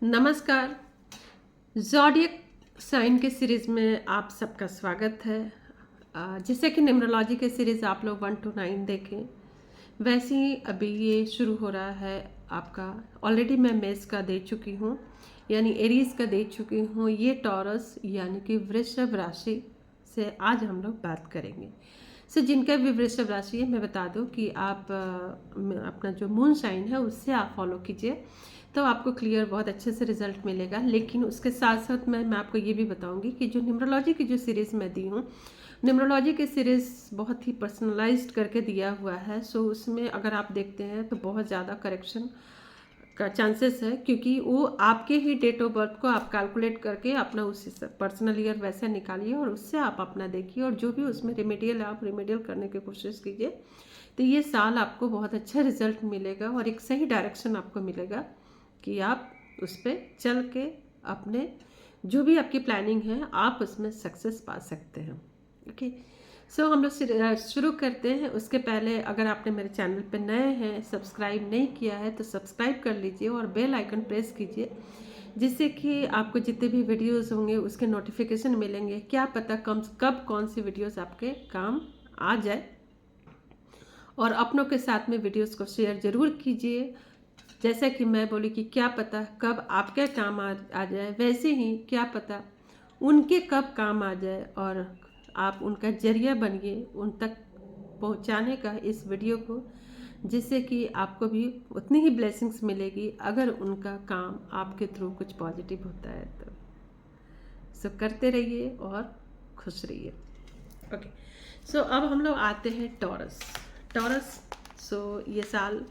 नमस्कार। Zodiac sign के series में आप सबका स्वागत है। जैसे कि न्यूमरोलॉजी के सीरीज़ आप लोग 1 to 9 देखें, वैसे ही अभी ये शुरू हो रहा है आपका। ऑलरेडी मैं मेष का दे चुकी हूँ, यानी एरीज का दे चुकी हूँ। ये टॉरस यानी कि वृषभ राशि से आज हम लोग बात करेंगे। जिनका भी वृषभ राशि है, मैं बता दूं कि आप अपना जो मून साइन है उससे आप फॉलो कीजिए, तो आपको क्लियर बहुत अच्छे से रिजल्ट मिलेगा। लेकिन उसके साथ साथ मैं आपको ये भी बताऊंगी कि जो न्यूमरोलॉजी की जो सीरीज़ मैं दी हूँ, न्यूमरोलॉजी की सीरीज़ बहुत ही पर्सनलाइज्ड करके दिया हुआ है। उसमें अगर आप देखते हैं तो बहुत ज़्यादा करेक्शन का चांसेस है, क्योंकि वो आपके ही डेट ऑफ बर्थ को आप कैलकुलेट करके अपना उसी पर्सनल ईयर वैसे निकालिए और उससे आप अपना देखिए, और जो भी उसमें रेमेडियल आप रेमेडियल करने की कोशिश कीजिए। तो ये साल आपको बहुत अच्छा रिजल्ट मिलेगा और एक सही डायरेक्शन आपको मिलेगा कि आप उस पर चल के अपने जो भी आपकी प्लानिंग है आप उसमें सक्सेस पा सकते हैं। ओके, हम लोग शुरू करते हैं। उसके पहले अगर आपने मेरे चैनल पर नए हैं, सब्सक्राइब नहीं किया है तो सब्सक्राइब कर लीजिए और बेल आइकन प्रेस कीजिए, जिससे कि आपको जितने भी वीडियोस होंगे उसके नोटिफिकेशन मिलेंगे। क्या पता कब कौन सी वीडियोस आपके काम आ जाए। और अपनों के साथ में वीडियोस को शेयर ज़रूर कीजिए। जैसे कि मैं बोली कि क्या पता कब आपके काम आ जाए, वैसे ही क्या पता उनके कब काम आ जाए और आप उनका जरिया बनिए उन तक पहुंचाने का इस वीडियो को, जिससे कि आपको भी उतनी ही ब्लेसिंग्स मिलेगी अगर उनका काम आपके थ्रू कुछ पॉजिटिव होता है तो। करते रहिए और खुश रहिए। ओके, अब हम लोग आते हैं टॉरस। ये साल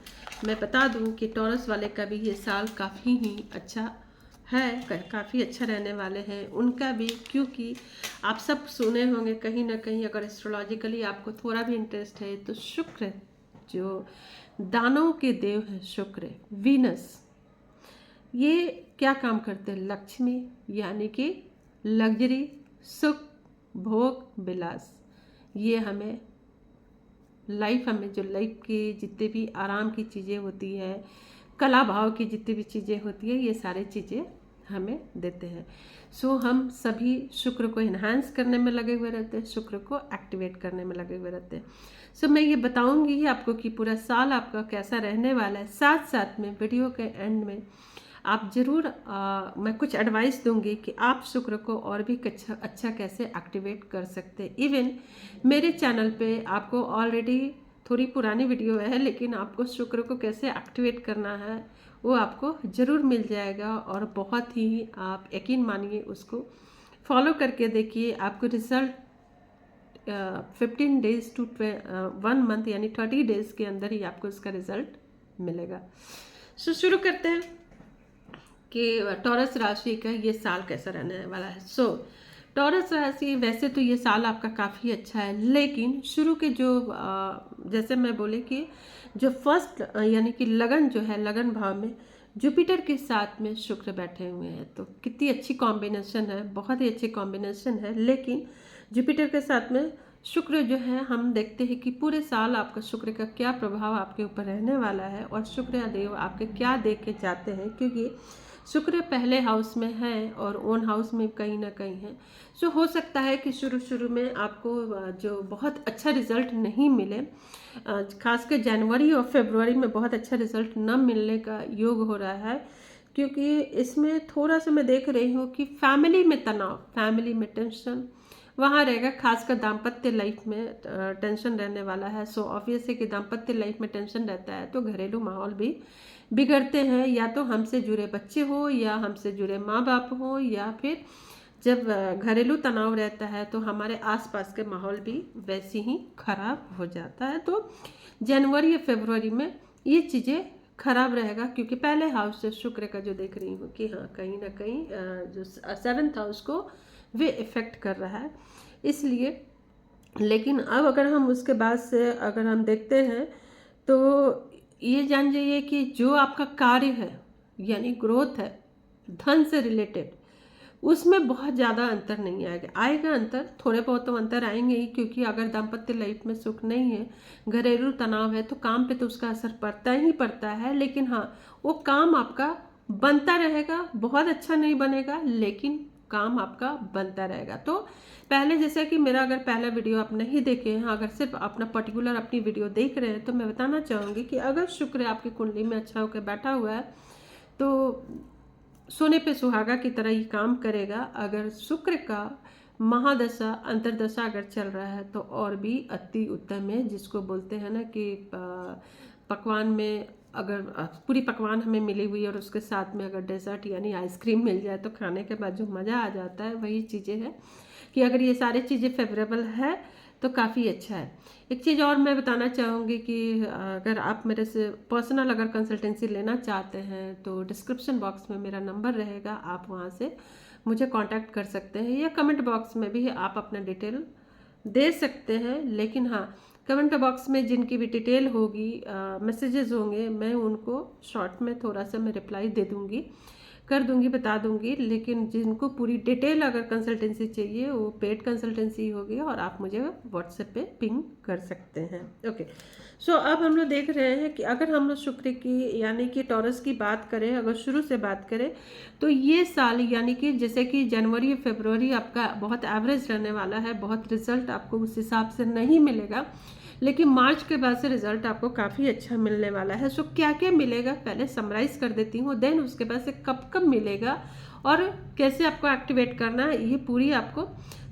मैं बता दूं कि टॉरस वाले का भी ये साल काफ़ी ही अच्छा है, काफ़ी अच्छा रहने वाले हैं उनका भी, क्योंकि आप सब सुने होंगे कहीं ना कहीं, अगर एस्ट्रोलॉजिकली आपको थोड़ा भी इंटरेस्ट है तो शुक्र जो दानों के देव हैं, शुक्र वीनस, ये क्या काम करते हैं? लक्ष्मी, यानी कि लग्जरी, सुख, भोग, विलास। ये हमें हमें जो लाइफ की जितने भी आराम की चीज़ें होती है, कला भाव की जितनी भी चीज़ें होती है, ये सारी चीज़ें हमें देते हैं। हम सभी शुक्र को इन्हांस करने में लगे हुए रहते हैं, शुक्र को एक्टिवेट करने में लगे हुए रहते हैं। मैं ये बताऊंगी आपको कि पूरा साल आपका कैसा रहने वाला है। साथ साथ में वीडियो के एंड में आप ज़रूर मैं कुछ एडवाइस दूंगी कि आप शुक्र को और भी अच्छा कैसे एक्टिवेट कर सकते हैं। इवन मेरे चैनल पे आपको ऑलरेडी थोड़ी पुरानी वीडियो है, लेकिन आपको शुक्र को कैसे एक्टिवेट करना है वो आपको ज़रूर मिल जाएगा, और बहुत ही आप यकीन मानिए उसको फॉलो करके देखिए, आपको रिज़ल्ट 15 डेज टू 1 मंथ यानी 30 डेज के अंदर ही आपको इसका रिज़ल्ट मिलेगा। शुरू करते हैं कि टॉरस राशि का ये साल कैसा रहने वाला है। टॉरस राशि, वैसे तो ये साल आपका काफ़ी अच्छा है, लेकिन शुरू के जो जैसे मैं बोले कि जो फर्स्ट यानी कि लगन जो है, लगन भाव में जुपिटर के साथ में शुक्र बैठे हुए हैं, तो कितनी अच्छी कॉम्बिनेशन है, बहुत ही अच्छी कॉम्बिनेशन है। लेकिन जुपिटर के साथ में शुक्र जो है, हम देखते हैं कि पूरे साल आपका शुक्र का क्या प्रभाव आपके ऊपर रहने वाला है और शुक्र देव आपके क्या देख के जाते हैं, क्योंकि शुक्र पहले हाउस में है और ओन हाउस में कहीं ना कहीं है। हो सकता है कि शुरू में आपको जो बहुत अच्छा रिजल्ट नहीं मिले, खासकर जनवरी और फरवरी में बहुत अच्छा रिजल्ट न मिलने का योग हो रहा है, क्योंकि इसमें थोड़ा सा मैं देख रही हूँ कि फैमिली में तनाव, फैमिली में टेंशन वहाँ रहेगा। खासकर दाम्पत्य लाइफ में टेंशन रहने वाला है। ऑब्वियस है कि दाम्पत्य लाइफ में टेंशन रहता है तो घरेलू माहौल भी बिगड़ते हैं, या तो हमसे जुड़े बच्चे हो या हमसे जुड़े माँ बाप हो, या फिर जब घरेलू तनाव रहता है तो हमारे आसपास के माहौल भी वैसे ही खराब हो जाता है। तो जनवरी या फरवरी में ये चीज़ें खराब रहेगा, क्योंकि पहले हाउस से शुक्र का जो देख रही हूँ कि हाँ कहीं ना कहीं जो 7th हाउस को वे इफेक्ट कर रहा है, इसलिए। लेकिन अब अगर हम उसके बाद से अगर हम देखते हैं तो ये जान जाइए कि जो आपका कार्य है यानी ग्रोथ है, धन से रिलेटेड, उसमें बहुत ज़्यादा अंतर नहीं आएगा अंतर, थोड़े बहुत तो अंतर आएंगे ही, क्योंकि अगर दाम्पत्य लाइफ में सुख नहीं है, घरेलू तनाव है, तो काम पे तो उसका असर पड़ता ही पड़ता है। लेकिन हाँ, वो काम आपका बनता रहेगा, बहुत अच्छा नहीं बनेगा लेकिन काम आपका बनता रहेगा। तो पहले जैसे कि मेरा अगर पहला वीडियो आप नहीं देखे हैं, अगर सिर्फ अपना पर्टिकुलर अपनी वीडियो देख रहे हैं, तो मैं बताना चाहूँगी कि अगर शुक्र आपकी कुंडली में अच्छा होकर बैठा हुआ है तो सोने पे सुहागा की तरह ही काम करेगा। अगर शुक्र का महादशा अंतरदशा अगर चल रहा है तो और भी अति उत्तम है, जिसको बोलते हैं ना कि पकवान में अगर पूरी पकवान हमें मिली हुई और उसके साथ में अगर डेजर्ट यानी आइसक्रीम मिल जाए तो खाने के बाद जो मज़ा आ जाता है, वही चीज़ें हैं कि अगर ये सारी चीज़ें फेवरेबल है तो काफ़ी अच्छा है। एक चीज़ और मैं बताना चाहूँगी कि अगर आप मेरे से पर्सनल अगर कंसल्टेंसी लेना चाहते हैं तो डिस्क्रिप्शन बॉक्स में मेरा नंबर रहेगा, आप वहाँ से मुझे कांटेक्ट कर सकते हैं, या कमेंट बॉक्स में भी आप अपना डिटेल दे सकते हैं। लेकिन हाँ, कमेंट बॉक्स में जिनकी भी डिटेल होगी, मैसेजेस होंगे, मैं उनको शॉर्ट में थोड़ा सा मैं रिप्लाई दे दूँगी, कर दूंगी, बता दूंगी। लेकिन जिनको पूरी डिटेल अगर कंसल्टेंसी चाहिए वो पेड कंसल्टेंसी होगी और आप मुझे व्हाट्सएप पे पिंग कर सकते हैं। ओके, सो अब हम लोग देख रहे हैं कि अगर हम लोग शुक्र की यानी कि टॉरस की बात करें, अगर शुरू से बात करें तो ये साल यानी कि जैसे कि जनवरी फरवरी आपका बहुत एवरेज रहने वाला है, बहुत रिजल्ट आपको उस हिसाब से नहीं मिलेगा, लेकिन मार्च के बाद से रिजल्ट आपको काफ़ी अच्छा मिलने वाला है। सो क्या क्या मिलेगा पहले समराइज कर देती हूँ, देन उसके बाद से कब कब मिलेगा और कैसे आपको एक्टिवेट करना है, ये पूरी आपको,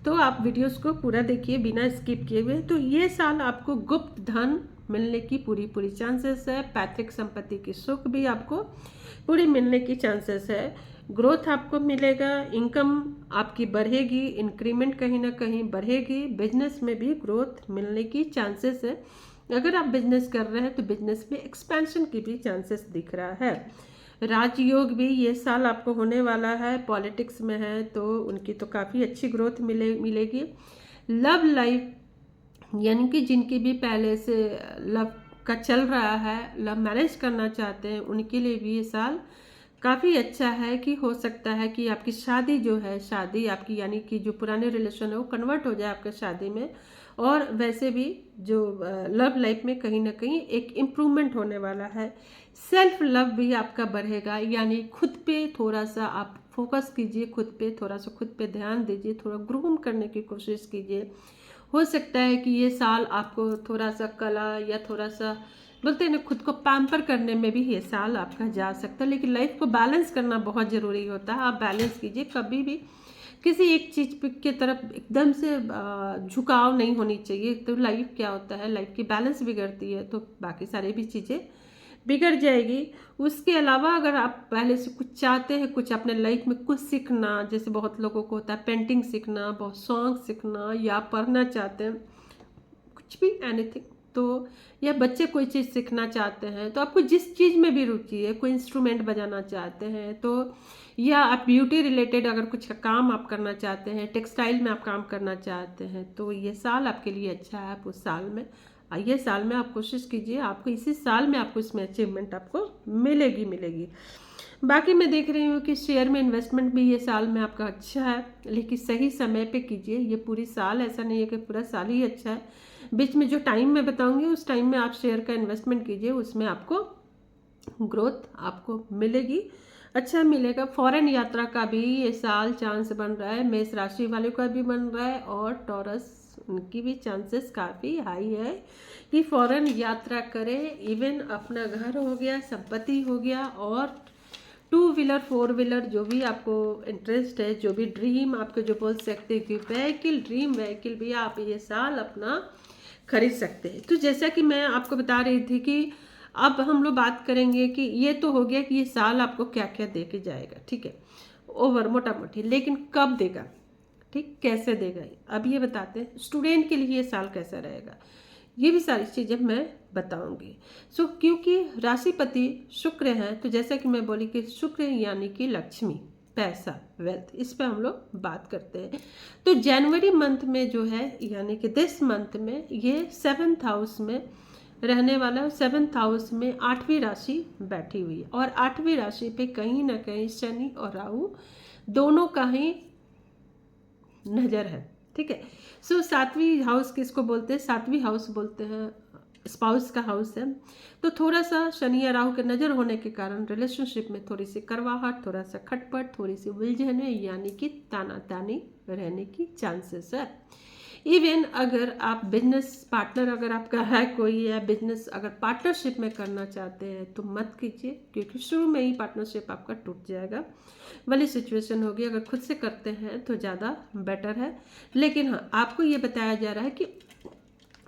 तो आप वीडियोस को पूरा देखिए बिना स्किप किए हुए। तो ये साल आपको गुप्त धन मिलने की पूरी पूरी चांसेस है, पैतृक संपत्ति की सुख भी आपको पूरी मिलने की चांसेस है, ग्रोथ आपको मिलेगा, इनकम आपकी बढ़ेगी, इंक्रीमेंट कहीं ना कहीं बढ़ेगी, बिजनेस में भी ग्रोथ मिलने की चांसेस है। अगर आप बिजनेस कर रहे हैं तो बिजनेस में एक्सपेंशन की भी चांसेस दिख रहा है। राजयोग भी ये साल आपको होने वाला है, पॉलिटिक्स में है तो उनकी तो काफ़ी अच्छी ग्रोथ मिलेगी। लव लाइफ यानी कि जिनकी भी पहले से लव का चल रहा है, लव मैरिज करना चाहते हैं, उनके लिए भी ये साल काफ़ी अच्छा है कि हो सकता है कि आपकी शादी जो है, शादी आपकी यानी कि जो पुराने रिलेशन है वो कन्वर्ट हो जाए आपके शादी में। और वैसे भी जो लव लाइफ में कहीं ना कहीं एक इम्प्रूवमेंट होने वाला है। सेल्फ लव भी आपका बढ़ेगा, यानी खुद पे थोड़ा सा आप फोकस कीजिए, खुद पे थोड़ा सा खुद पे ध्यान दीजिए, थोड़ा ग्रूम करने की कोशिश कीजिए। हो सकता है कि ये साल आपको थोड़ा सा कला या थोड़ा सा बोलते हैं ना खुद को पैम्पर करने में भी ये साल आपका जा सकता है। लेकिन लाइफ को बैलेंस करना बहुत ज़रूरी होता है, आप बैलेंस कीजिए, कभी भी किसी एक चीज़ की तरफ एकदम से झुकाव नहीं होनी चाहिए। तो लाइफ क्या होता है, लाइफ की बैलेंस बिगड़ती है तो बाकी सारी भी चीज़ें बिगड़ जाएगी। उसके अलावा अगर आप पहले से कुछ चाहते हैं, कुछ अपने लाइफ में कुछ सीखना, जैसे बहुत लोगों को होता है पेंटिंग सीखना, बहुत सॉन्ग सीखना, या पढ़ना चाहते हैं कुछ भी एनीथिंग, तो या बच्चे कोई चीज़ सीखना चाहते हैं, तो आपको जिस चीज़ में भी रुचि है, कोई इंस्ट्रूमेंट बजाना चाहते हैं तो, या आप ब्यूटी रिलेटेड अगर कुछ काम आप करना चाहते हैं, टेक्सटाइल में आप काम करना चाहते हैं, तो ये साल आपके लिए अच्छा है। आप उस साल में ये साल में आप कोशिश कीजिए, आपको इसी साल में आपको इसमें अचीवमेंट आपको मिलेगी। बाकी मैं देख रही हूँ कि शेयर में इन्वेस्टमेंट भी ये साल में आपका अच्छा है, लेकिन सही समय पे कीजिए। ये पूरी साल ऐसा नहीं है कि पूरा साल ही अच्छा है, बीच में जो टाइम मैं बताऊंगी उस टाइम में आप शेयर का इन्वेस्टमेंट कीजिए, उसमें आपको ग्रोथ आपको मिलेगी, अच्छा मिलेगा। फॉरेन यात्रा का भी ये साल चांस बन रहा है, मेष राशि वालों का भी बन रहा है और टॉरस उनकी भी चांसेस काफ़ी हाई है कि फॉरेन यात्रा करें। इवन अपना घर हो गया, संपत्ति हो गया, और 2 व्हीलर 4 व्हीलर जो भी आपको इंटरेस्ट है, जो भी ड्रीम आपको जो बोल सकते हैं कि व्हीकल, ड्रीम व्हीकल भी आप ये साल अपना खरीद सकते हैं। तो जैसा कि मैं आपको बता रही थी कि अब हम लोग बात करेंगे कि ये तो हो गया कि ये साल आपको क्या क्या दे के जाएगा, ठीक है, ओवर मोटा मोटी, लेकिन कब देगा, ठीक, कैसे देगा, अब ये बताते हैं। स्टूडेंट के लिए ये साल कैसा रहेगा, ये भी सारी चीज़ें मैं बताऊंगी। सो क्योंकि राशिपति शुक्र हैं, तो जैसा कि मैं बोली कि शुक्र यानी कि लक्ष्मी, पैसा, वेल्थ, इस पे हम लोग बात करते हैं। तो जनवरी मंथ में जो है यानी कि दिस मंथ में ये 7th हाउस में रहने वाला है। 7th हाउस में 8वीं राशि बैठी हुई है और 8वीं राशि पे कहीं ना कहीं शनि और राहु दोनों का ही नज़र है, ठीक है। सो 7वीं हाउस किसको बोलते हैं, 7वीं हाउस बोलते हैं स्पाउस का हाउस है। तो थोड़ा सा शनि या राहु के नज़र होने के कारण रिलेशनशिप में थोड़ी सी कड़वाहट, थोड़ा सा खटपट, थोड़ी सी उलझने यानी कि ताना तानी रहने की चांसेस है। इवन अगर आप बिजनेस पार्टनर अगर आपका है कोई, या बिजनेस अगर पार्टनरशिप में करना चाहते हैं तो मत कीजिए, क्योंकि शुरू में ही पार्टनरशिप आपका टूट जाएगा वाली सिचुएशन होगी। अगर खुद से करते हैं तो ज़्यादा बेटर है। लेकिन हाँ, आपको ये बताया जा रहा है कि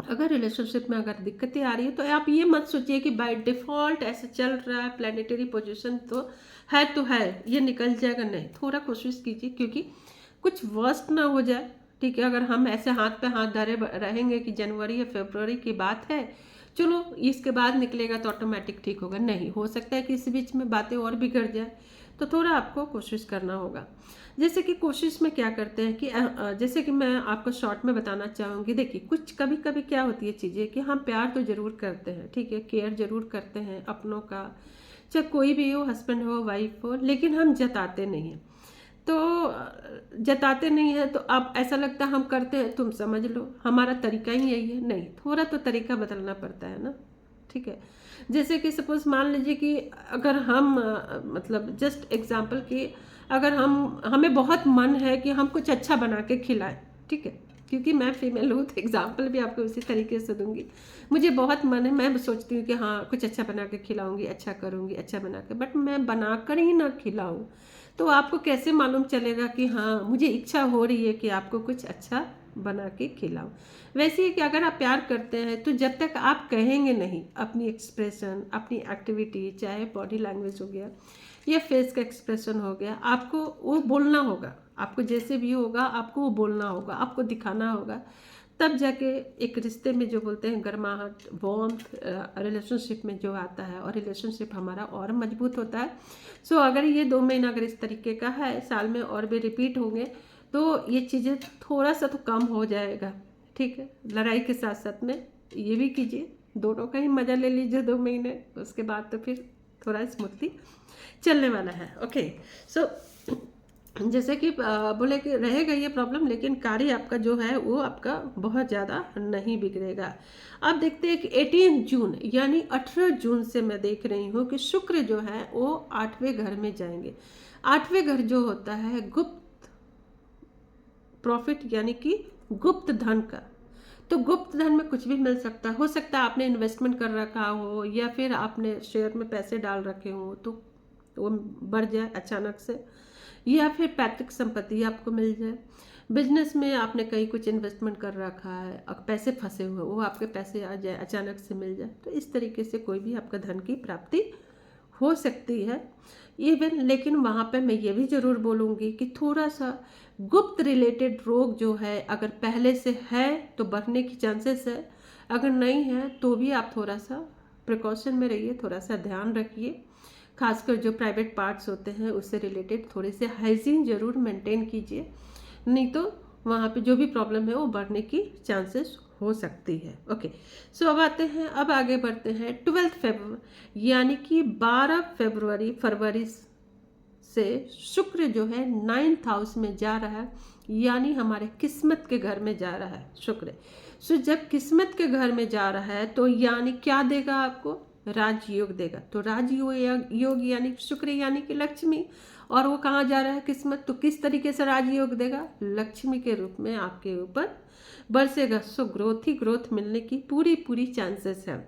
अगर रिलेशनशिप में अगर दिक्कतें आ रही है तो आप ये मत सोचिए कि बाय डिफ़ॉल्ट ऐसा चल रहा है, प्लानिटरी पोजीशन तो है ये निकल जाएगा। नहीं, थोड़ा कोशिश कीजिए, क्योंकि कुछ वर्स्ट ना हो जाए। ठीक है, अगर हम ऐसे हाथ पे हाथ धरे रहेंगे कि जनवरी या फरवरी की बात है, चलो इसके बाद निकलेगा तो ऑटोमेटिक ठीक होगा, नहीं, हो सकता है कि इस बीच में बातें और बिगड़ जाए। तो थोड़ा आपको कोशिश करना होगा। जैसे कि कोशिश में क्या करते हैं कि जैसे कि मैं आपको शॉर्ट में बताना चाहूँगी। देखिए, कुछ कभी कभी क्या होती है चीज़ें कि हम प्यार तो ज़रूर करते हैं, ठीक है, केयर ज़रूर करते हैं अपनों का, चाहे कोई भी हो, हस्बैंड हो, वाइफ हो, लेकिन हम जताते नहीं हैं। तो जताते नहीं है तो अब ऐसा लगता है हम करते हैं, तुम समझ लो हमारा तरीका ही यही है। नहीं, थोड़ा तो तरीका बदलना पड़ता है ना। ठीक है, जैसे कि सपोज मान लीजिए कि अगर हम मतलब जस्ट एग्जांपल कि अगर हमें बहुत मन है कि हम कुछ अच्छा बना के खिलाएं, ठीक है, क्योंकि मैं फीमेल हूँ तो एग्जांपल भी आपको उसी तरीके से दूंगी। मुझे बहुत मन है, मैं सोचती हूँ कि हाँ कुछ अच्छा बना के खिलाऊंगी, अच्छा करूँगी, अच्छा बना के, बट मैं बनाकर ही ना खिलाऊँ तो आपको कैसे मालूम चलेगा कि हाँ मुझे इच्छा हो रही है कि आपको कुछ अच्छा बना के खिलाऊं। वैसे ही कि अगर आप प्यार करते हैं तो जब तक आप कहेंगे नहीं अपनी एक्सप्रेशन, अपनी एक्टिविटी, चाहे बॉडी लैंग्वेज हो गया या फेस का एक्सप्रेशन हो गया, आपको वो बोलना होगा। आपको जैसे भी होगा आपको वो बोलना होगा, आपको दिखाना होगा। तब जाके एक रिश्ते में जो बोलते हैं गर्माहट, वार्मथ, रिलेशनशिप में जो आता है और रिलेशनशिप हमारा और मजबूत होता है। सो अगर ये 2 महीना अगर इस तरीके का है, साल में और भी रिपीट होंगे तो ये चीज़ें थोड़ा सा तो कम हो जाएगा। ठीक है, लड़ाई के साथ साथ में ये भी कीजिए, दोनों का ही मज़ा ले लीजिए 2 महीने, उसके बाद तो फिर थोड़ा स्मूथली चलने वाला है। ओके, सो जैसे कि बोले कि रहेगा ये प्रॉब्लम, लेकिन कार्य आपका जो है वो आपका बहुत ज़्यादा नहीं बिगड़ेगा। अब देखते हैं कि 18 जून यानी 18 जून से मैं देख रही हूँ कि शुक्र जो है वो 8वें घर में जाएंगे। 8वें घर जो होता है गुप्त प्रॉफिट यानी कि गुप्त धन का। तो गुप्त धन में कुछ भी मिल सकता है। हो सकता है आपने इन्वेस्टमेंट कर रखा हो या फिर आपने शेयर में पैसे डाल रखे हो तो वो बढ़ जाए अचानक से, या फिर पैतृक संपत्ति आपको मिल जाए। बिजनेस में आपने कहीं कुछ इन्वेस्टमेंट कर रखा है और पैसे फंसे हुए, वो आपके पैसे आ जाए, अचानक से मिल जाए। तो इस तरीके से कोई भी आपका धन की प्राप्ति हो सकती है इवन। लेकिन वहाँ पे मैं ये भी ज़रूर बोलूँगी कि थोड़ा सा गुप्त रिलेटेड रोग जो है अगर पहले से है तो बढ़ने की चांसेस है, अगर नहीं है तो भी आप थोड़ा सा प्रिकॉशन में रहिए, थोड़ा सा ध्यान रखिए। खासकर जो प्राइवेट पार्ट्स होते हैं उससे रिलेटेड थोड़े से हाइजीन ज़रूर मेंटेन कीजिए, नहीं तो वहाँ पे जो भी प्रॉब्लम है वो बढ़ने की चांसेस हो सकती है। ओके, सो अब आते हैं, अब आगे बढ़ते हैं 12 फरवरी यानी कि 12 फरवरी से शुक्र जो है 9th हाउस में जा रहा है, यानी हमारे किस्मत के घर में जा रहा है शुक्र। सो जब किस्मत के घर में जा रहा है तो यानी क्या देगा आपको, राजयोग देगा। तो राजयोग यानी शुक्र यानी कि लक्ष्मी, और वो कहाँ जा रहा है किस्मत, तो किस तरीके से राजयोग देगा, लक्ष्मी के रूप में आपके ऊपर बरसेगा। सो ग्रोथ ही ग्रोथ मिलने की पूरी चांसेस है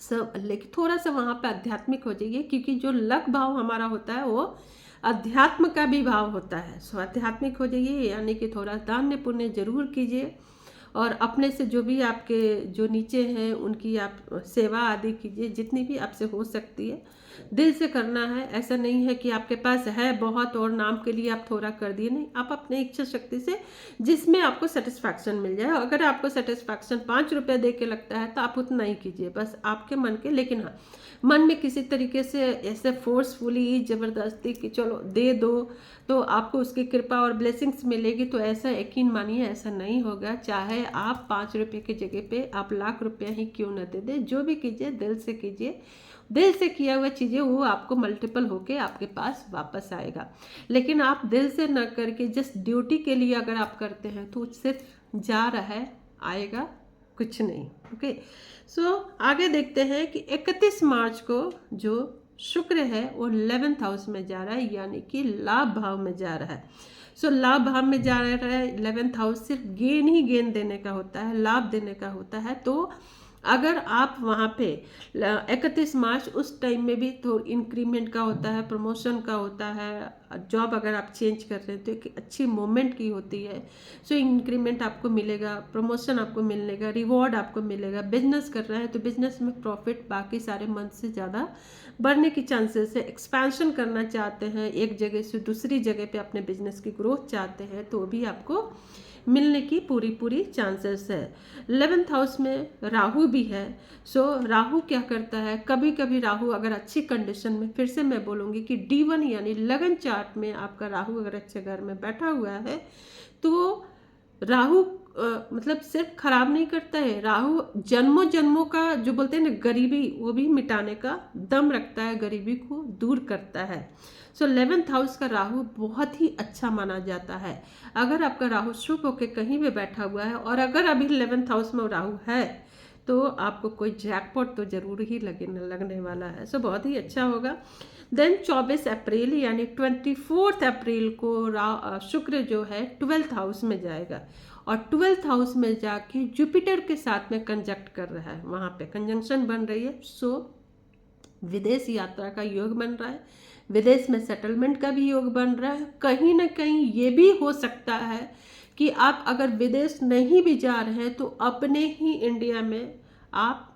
सब। लेकिन थोड़ा सा वहाँ पे आध्यात्मिक हो जाइए, क्योंकि जो लक भाव हमारा होता है वो अध्यात्म का भी भाव होता है। सो आध्यात्मिक हो जाइए, यानी कि थोड़ा दान पुण्य जरूर कीजिए, और अपने से जो भी आपके जो नीचे हैं उनकी आप सेवा आदि कीजिए, जितनी भी आपसे हो सकती है दिल से करना है। ऐसा नहीं है कि आपके पास है बहुत और नाम के लिए आप थोड़ा कर दिए, नहीं, आप अपने इच्छा शक्ति से जिसमें आपको सेटिस्फैक्शन मिल जाए। अगर आपको सेटिस्फैक्शन 5 रुपये दे के लगता है तो आप उतना ही कीजिए, बस आपके मन के। लेकिन हाँ, मन में किसी तरीके से ऐसे फोर्सफुली ज़बरदस्ती कि चलो दे दो तो आपको उसकी कृपा और ब्लेसिंग्स मिलेगी, तो ऐसा यकीन मानिए ऐसा नहीं होगा। चाहे आप 5 रुपये की जगह पे आप लाख रुपया ही क्यों न दे दे, जो भी कीजिए दिल से कीजिए। दिल से किया हुआ चीज़ें वो आपको मल्टीपल होके आपके पास वापस आएगा। लेकिन आप दिल से न करके जस्ट ड्यूटी के लिए अगर आप करते हैं तो सिर्फ जा रहा है, आएगा कुछ नहीं। ओके, सो आगे देखते हैं कि 31 मार्च को जो शुक्र है वो 11th हाउस में जा रहा है, यानी कि लाभ भाव में जा रहा है। सो लाभ भाव में जा रहा है, 11th हाउस सिर्फ गेन ही गेन देने का होता है, लाभ देने का होता है। तो अगर आप वहाँ पे 31 मार्च उस टाइम में भी तो इंक्रीमेंट का होता है, प्रमोशन का होता है, जॉब अगर आप चेंज कर रहे हैं तो एक अच्छी मोमेंट की होती है। सो इंक्रीमेंट आपको मिलेगा, प्रमोशन आपको मिलेगा, रिवॉर्ड आपको मिलेगा। बिजनेस कर रहे हैं तो बिजनेस में प्रॉफिट बाकी सारे मंथ से ज़्यादा बढ़ने की चांसेस है। एक्सपेंशन करना चाहते हैं, एक जगह से दूसरी जगह पे अपने बिजनेस की ग्रोथ चाहते हैं तो भी आपको मिलने की पूरी चांसेस है। 11th हाउस में राहु भी है। सो राहु क्या करता है, कभी कभी राहु अगर अच्छी कंडीशन में, फिर से मैं बोलूँगी कि D1 यानी लगन चार्ट में आपका राहु अगर अच्छे घर में बैठा हुआ है तो राहु मतलब सिर्फ खराब नहीं करता है, राहु जन्मों जन्मों का जो बोलते हैं ना गरीबी, वो भी मिटाने का दम रखता है, गरीबी को दूर करता है। सो 11th हाउस का राहु बहुत ही अच्छा माना जाता है। अगर आपका राहु शुभ होकर कहीं भी बैठा हुआ है और अगर अभी 11th हाउस में राहु है तो आपको कोई जैकपॉट तो जरूर ही लगने वाला है। सो बहुत ही अच्छा होगा। देन 24 अप्रैल यानी 24 अप्रैल को शुक्र जो है 12th हाउस में जाएगा और 12th हाउस में जाके जुपिटर के साथ में कंजक्ट कर रहा है, वहाँ पे कंजंक्शन बन रही है। सो विदेश यात्रा का योग बन रहा है, विदेश में सेटलमेंट का भी योग बन रहा है। कहीं ना कहीं ये भी हो सकता है कि आप अगर विदेश नहीं भी जा रहे हैं तो अपने ही इंडिया में आप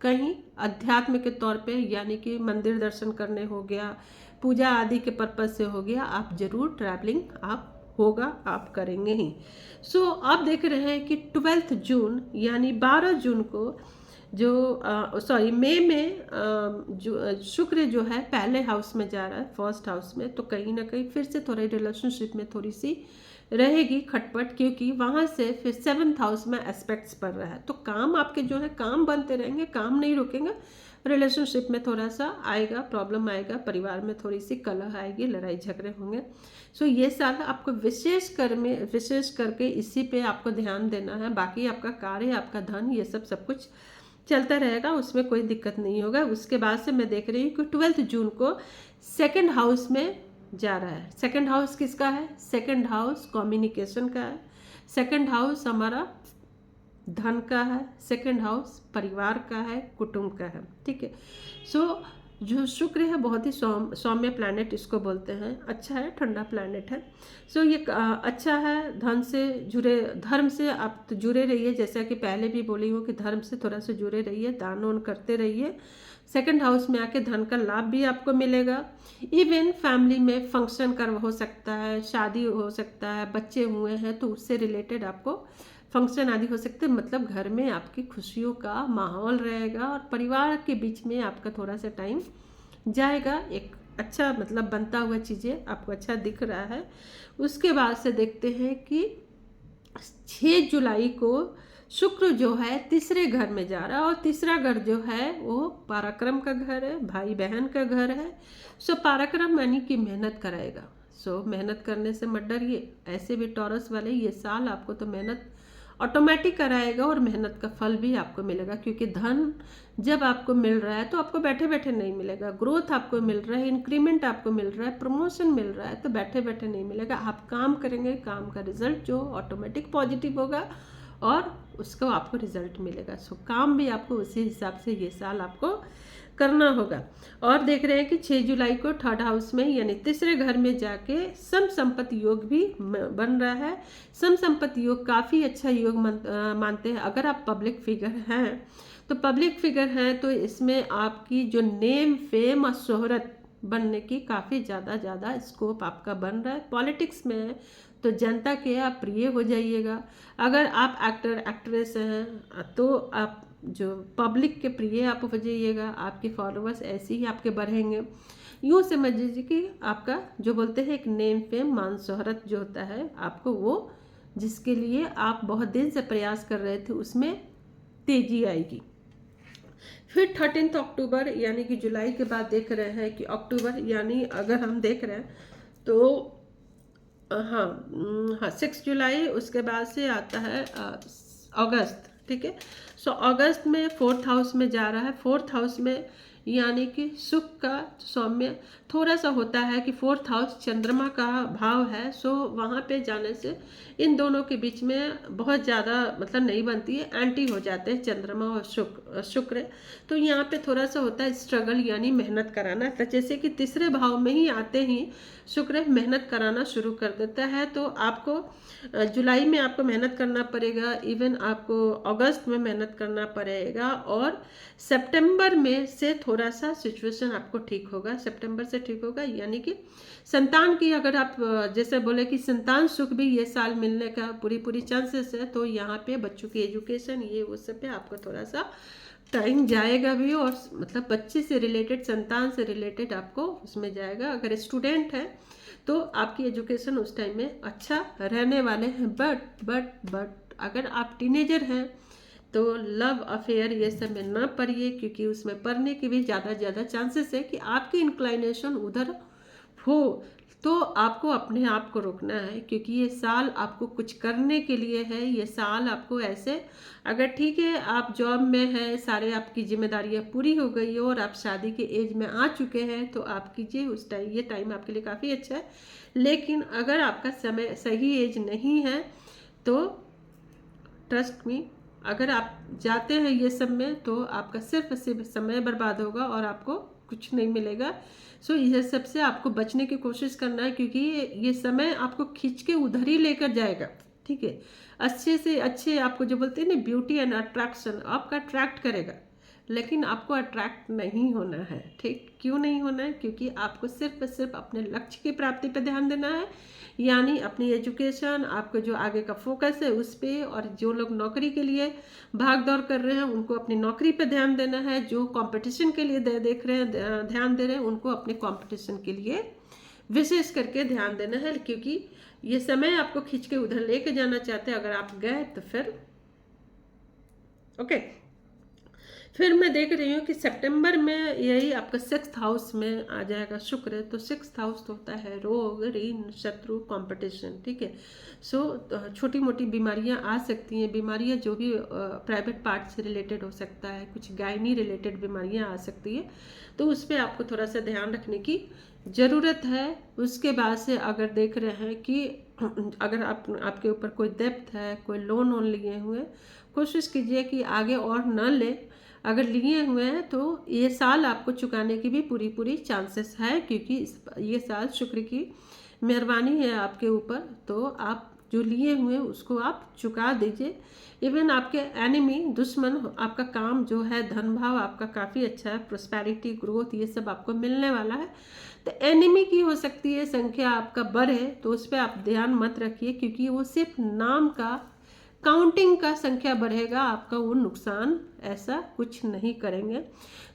कहीं अध्यात्म के तौर पे, यानी कि मंदिर दर्शन करने हो गया, पूजा आदि के पर्पज से हो गया, आप जरूर ट्रैवलिंग आप होगा, आप करेंगे ही। सो आप देख रहे हैं कि 12 जून यानी 12 जून को जो मई में शुक्र जो है पहले हाउस में जा रहा है, फर्स्ट हाउस में, तो कहीं ना कहीं फिर से थोड़ी रिलेशनशिप में थोड़ी सी रहेगी खटपट, क्योंकि वहाँ से फिर 7th हाउस में एस्पेक्ट्स पड़ रहा है। तो काम आपके जो है काम बनते रहेंगे, काम नहीं रुकेंगे। रिलेशनशिप में थोड़ा सा आएगा, प्रॉब्लम आएगा, परिवार में थोड़ी सी कलह आएगी, लड़ाई झगड़े होंगे। सो ये साल आपको विशेष करके इसी पे आपको ध्यान देना है। बाकी आपका कार्य, आपका धन, ये सब कुछ चलता रहेगा, उसमें कोई दिक्कत नहीं होगा। उसके बाद से मैं देख रही हूँ कि 12 जून को 2nd हाउस में जा रहा है। 2nd हाउस किसका है? 2nd हाउस कम्युनिकेशन का है, 2nd हाउस हमारा धन का है, 2nd हाउस परिवार का है, कुटुंब का है। ठीक है। सो जो शुक्र है बहुत ही सौम्य प्लैनेट इसको बोलते हैं, अच्छा है, ठंडा प्लैनेट है। सो ये अच्छा है। धर्म से आप तो जुड़े रहिए, जैसा कि पहले भी बोली हूँ कि धर्म से थोड़ा सा जुड़े रहिए, दान वान करते रहिए। 2nd हाउस में आके धन का लाभ भी आपको मिलेगा। इवन फैमिली में फंक्शन हो सकता है, शादी हो सकता है, बच्चे हुए हैं तो उससे रिलेटेड आपको फंक्शन आदि हो सकते हैं। मतलब घर में आपकी खुशियों का माहौल रहेगा और परिवार के बीच में आपका थोड़ा सा टाइम जाएगा। एक अच्छा मतलब बनता हुआ चीज़ें आपको अच्छा दिख रहा है। उसके बाद से देखते हैं कि 6 जुलाई को शुक्र जो है तीसरे घर में जा रहा है और तीसरा घर जो है वो पराक्रम का घर है, भाई बहन का घर है। सो पराक्रम यानी कि मेहनत कराएगा। सो मेहनत करने से मत डरिए। ऐसे भी टॉरस वाले ये साल आपको तो मेहनत ऑटोमेटिक कराएगा और मेहनत का फल भी आपको मिलेगा, क्योंकि धन जब आपको मिल रहा है तो आपको बैठे बैठे नहीं मिलेगा। ग्रोथ आपको मिल रहा है, इंक्रीमेंट आपको मिल रहा है, प्रमोशन मिल रहा है, तो बैठे बैठे नहीं मिलेगा। आप काम करेंगे, काम का रिजल्ट जो ऑटोमेटिक पॉजिटिव होगा और उसको आपको रिजल्ट मिलेगा। सो काम भी आपको उसी हिसाब से ये साल आपको करना होगा। और देख रहे हैं कि 6 जुलाई को 3rd हाउस में यानी तीसरे घर में जाके सम संपत्ति योग भी बन रहा है। सम संपत्ति योग काफ़ी अच्छा योग मानते हैं। अगर आप पब्लिक फिगर हैं तो इसमें आपकी जो नेम, फेम और शोहरत बनने की काफ़ी ज़्यादा स्कोप आपका बन रहा है। पॉलिटिक्स में है तो जनता के आप प्रिय हो जाइएगा। अगर आप एक्टर एक्ट्रेस हैं तो आप जो पब्लिक के प्रिय आप हो जाइएगा। आपके फॉलोअर्स ऐसे ही आपके बढ़ेंगे। यूँ समझ लीजिए कि आपका जो बोलते हैं एक नेम फेम मान शोहरत जो होता है आपको, वो जिसके लिए आप बहुत दिन से प्रयास कर रहे थे उसमें तेजी आएगी। फिर 13 अक्टूबर यानी कि जुलाई के बाद देख रहे हैं कि अक्टूबर यानी अगर हम देख रहे हैं तो हाँ 6 जुलाई, उसके बाद से आता है अगस्त। ठीक है। सो अगस्त में 4th हाउस में जा रहा है। 4th हाउस में यानी कि सुख का सौम्य थोड़ा सा होता है कि 4th हाउस चंद्रमा का भाव है। सो वहाँ पे जाने से इन दोनों के बीच में बहुत ज़्यादा मतलब नहीं बनती है, एंटी हो जाते हैं चंद्रमा और शुक्र। तो यहाँ पे थोड़ा सा होता है स्ट्रगल यानी मेहनत कराना। तो जैसे कि तीसरे भाव में ही आते ही शुक्र मेहनत कराना शुरू कर देता है। तो आपको जुलाई में आपको मेहनत करना पड़ेगा, इवन आपको अगस्त में मेहनत करना पड़ेगा, और सितंबर में से थोड़ा सा सिचुएशन आपको ठीक होगा। सितंबर से ठीक होगा यानी कि संतान की अगर आप जैसे बोले कि संतान सुख भी ये साल मिलने का पूरी चांसेस है। तो यहाँ पे बच्चों की एजुकेशन ये वो सब पे आपको थोड़ा सा टाइम जाएगा भी, और मतलब बच्चे से रिलेटेड, संतान से रिलेटेड आपको उसमें जाएगा। अगर स्टूडेंट है तो आपकी एजुकेशन उस टाइम में अच्छा रहने वाले हैं। बट अगर आप टीनेजर हैं तो लव अफेयर ये सब में ना पढ़िए, क्योंकि उसमें पढ़ने के भी ज़्यादा चांसेस है कि आपकी इंक्लाइनेशन उधर हो। तो आपको अपने आप को रोकना है, क्योंकि ये साल आपको कुछ करने के लिए है। ये साल आपको ऐसे, अगर ठीक है आप जॉब में हैं, सारे आपकी जिम्मेदारियां पूरी हो गई हो और आप शादी के एज में आ चुके हैं, तो आप कीजिए उस टाइम, ये टाइम आपके लिए काफ़ी अच्छा है। लेकिन अगर आपका समय सही एज नहीं है तो ट्रस्ट मी, अगर आप जाते हैं ये सब में तो आपका सिर्फ समय बर्बाद होगा और आपको कुछ नहीं मिलेगा। सो ये सब से आपको बचने की कोशिश करना है, क्योंकि ये समय आपको खींच के उधर ही लेकर जाएगा। ठीक है, अच्छे से अच्छे आपको जो बोलते हैं ना ब्यूटी एंड अट्रैक्शन, आपका अट्रैक्ट करेगा, लेकिन आपको अट्रैक्ट नहीं होना है। ठीक, क्यों नहीं होना है? क्योंकि आपको सिर्फ अपने लक्ष्य की प्राप्ति पर ध्यान देना है, यानी अपनी एजुकेशन, आपको जो आगे का फोकस है उस पर। और जो लोग नौकरी के लिए भाग दौड़ कर रहे हैं उनको अपनी नौकरी पे ध्यान देना है। जो कंपटीशन के लिए देख रहे हैं, ध्यान दे रहे हैं, उनको अपने कंपटीशन के लिए विशेष करके ध्यान देना है, क्योंकि ये समय आपको खींच के उधर लेके जाना चाहते हैं। अगर आप गए तो फिर ओके। फिर मैं देख रही हूँ कि सितंबर में यही आपका 6th हाउस में आ जाएगा शुक्र। तो 6th हाउस तो होता है रोग, ऋण, शत्रु, कंपटीशन। ठीक है, सो छोटी मोटी बीमारियां आ सकती हैं। बीमारियां जो भी प्राइवेट पार्ट से रिलेटेड हो सकता है, कुछ गायनी रिलेटेड बीमारियां आ सकती है, तो उस पर आपको थोड़ा सा ध्यान रखने की ज़रूरत है। उसके बाद से अगर देख रहे हैं कि अगर आपके ऊपर कोई डेब्ट है, कोई लोन वोन लिए हुए, कोशिश कीजिए कि आगे और न ले। अगर लिए हुए हैं तो ये साल आपको चुकाने की भी पूरी चांसेस है, क्योंकि ये साल शुक्र की मेहरबानी है आपके ऊपर। तो आप जो लिए हुए हैं उसको आप चुका दीजिए। इवन आपके एनिमी, दुश्मन, आपका काम जो है, धन भाव आपका काफ़ी अच्छा है, प्रोस्पेरिटी, ग्रोथ, ये सब आपको मिलने वाला है। तो एनिमी की हो सकती है संख्या आपका बढ़े, तो उस पर आप ध्यान मत रखिए, क्योंकि वो सिर्फ नाम का, काउंटिंग का संख्या बढ़ेगा, आपका वो नुकसान ऐसा कुछ नहीं करेंगे।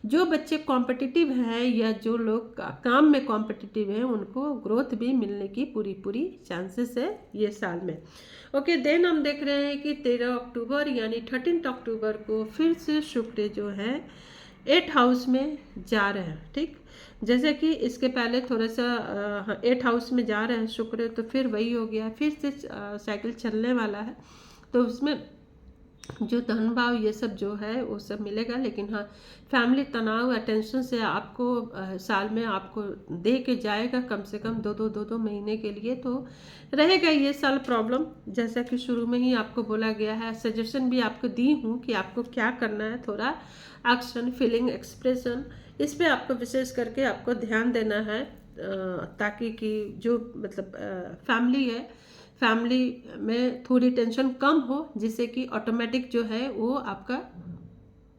जो बच्चे कॉम्पिटिटिव हैं या जो लोग काम में कॉम्पिटिटिव हैं, उनको ग्रोथ भी मिलने की पूरी चांसेस है ये साल में। ओके, देन हम देख रहे हैं कि 13 अक्टूबर यानी 13 अक्टूबर को फिर से शुक्र जो है 8th हाउस में जा रहे हैं। ठीक, जैसे कि इसके पहले थोड़ा सा 8th हाउस में जा रहे हैं शुक्र, तो फिर वही हो गया, फिर से साइकिल चलने वाला है। तो उसमें जो धन भाव ये सब जो है वो सब मिलेगा। लेकिन हाँ, फैमिली तनाव, अटेंशन से आपको साल में आपको दे के जाएगा कम से कम दो महीने के लिए। तो रहेगा ये साल प्रॉब्लम, जैसा कि शुरू में ही आपको बोला गया है। सजेशन भी आपको दी हूँ कि आपको क्या करना है, थोड़ा एक्शन, फीलिंग, एक्सप्रेशन, इस पे आपको विशेष करके आपको ध्यान देना है, ताकि कि जो मतलब फैमिली है, फैमिली में थोड़ी टेंशन कम हो, जिससे कि ऑटोमेटिक जो है वो आपका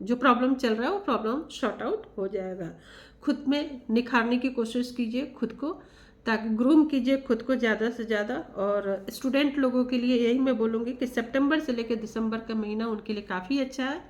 जो प्रॉब्लम चल रहा है वो प्रॉब्लम शॉर्ट आउट हो जाएगा। खुद में निखारने की कोशिश कीजिए खुद को, ताकि ग्रूम कीजिए खुद को ज़्यादा से ज़्यादा। और स्टूडेंट लोगों के लिए यही मैं बोलूँगी कि सितंबर से लेकर दिसंबर का महीना उनके लिए काफ़ी अच्छा है।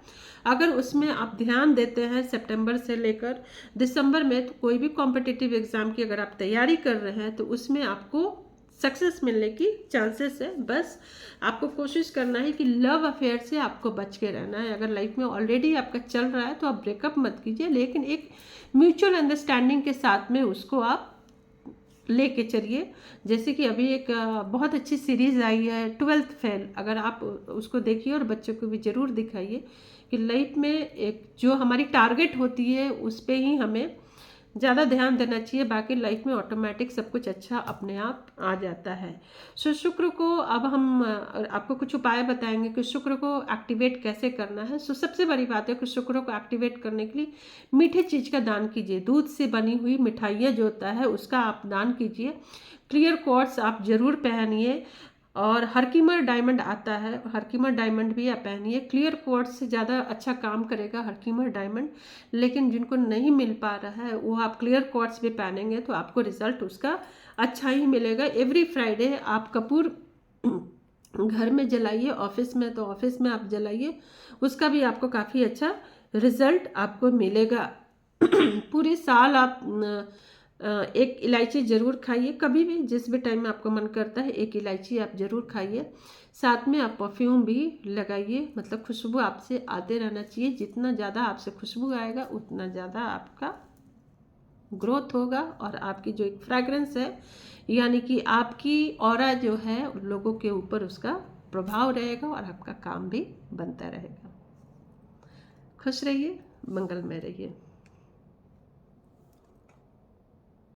अगर उसमें आप ध्यान देते हैं सितंबर से लेकर दिसंबर में, तो कोई भी कॉम्पिटिटिव एग्ज़ाम की अगर आप तैयारी कर रहे हैं तो उसमें आपको सक्सेस मिलने की चांसेस है। बस आपको कोशिश करना है कि लव अफेयर से आपको बच के रहना है। अगर लाइफ में ऑलरेडी आपका चल रहा है तो आप ब्रेकअप मत कीजिए, लेकिन एक म्यूचुअल अंडरस्टैंडिंग के साथ में उसको आप लेके चलिए। जैसे कि अभी एक बहुत अच्छी सीरीज़ आई है 12th फेल, अगर आप उसको देखिए और बच्चों को भी ज़रूर दिखाइए कि लाइफ में एक जो हमारी टारगेट होती है उस पे ही हमें ज़्यादा ध्यान देना चाहिए, बाकी लाइफ में ऑटोमेटिक सब कुछ अच्छा अपने आप आ जाता है। सो शुक्र को अब हम आपको कुछ उपाय बताएंगे कि शुक्र को एक्टिवेट कैसे करना है। सो सबसे बड़ी बात है कि शुक्र को एक्टिवेट करने के लिए मीठे चीज़ का दान कीजिए। दूध से बनी हुई मिठाइयाँ जो होता है उसका आप दान कीजिए। क्लियर क्वार्ट्स आप जरूर पहनिए, और हरकीमर डायमंड आता है, हरकीमर डायमंड भी आप पहनिए। क्लियर क्वार्ट्स से ज़्यादा अच्छा काम करेगा हरकीमर डायमंड, लेकिन जिनको नहीं मिल पा रहा है वो आप क्लियर क्वार्ट्स भी पहनेंगे तो आपको रिजल्ट उसका अच्छा ही मिलेगा। एवरी फ्राइडे आप कपूर घर में जलाइए, ऑफिस में तो ऑफिस में आप जलाइए, उसका भी आपको काफ़ी अच्छा रिजल्ट आपको मिलेगा। पूरे साल आप एक इलायची ज़रूर खाइए, कभी भी जिस भी टाइम में आपको मन करता है एक इलायची आप ज़रूर खाइए। साथ में आप परफ्यूम भी लगाइए, मतलब खुशबू आपसे आते रहना चाहिए। जितना ज़्यादा आपसे खुशबू आएगा उतना ज़्यादा आपका ग्रोथ होगा, और आपकी जो एक फ्रेगरेंस है यानी कि आपकी ऑरा जो है लोगों के ऊपर उसका प्रभाव रहेगा और आपका काम भी बनता रहेगा। खुश रहिए, मंगलमय रहिए।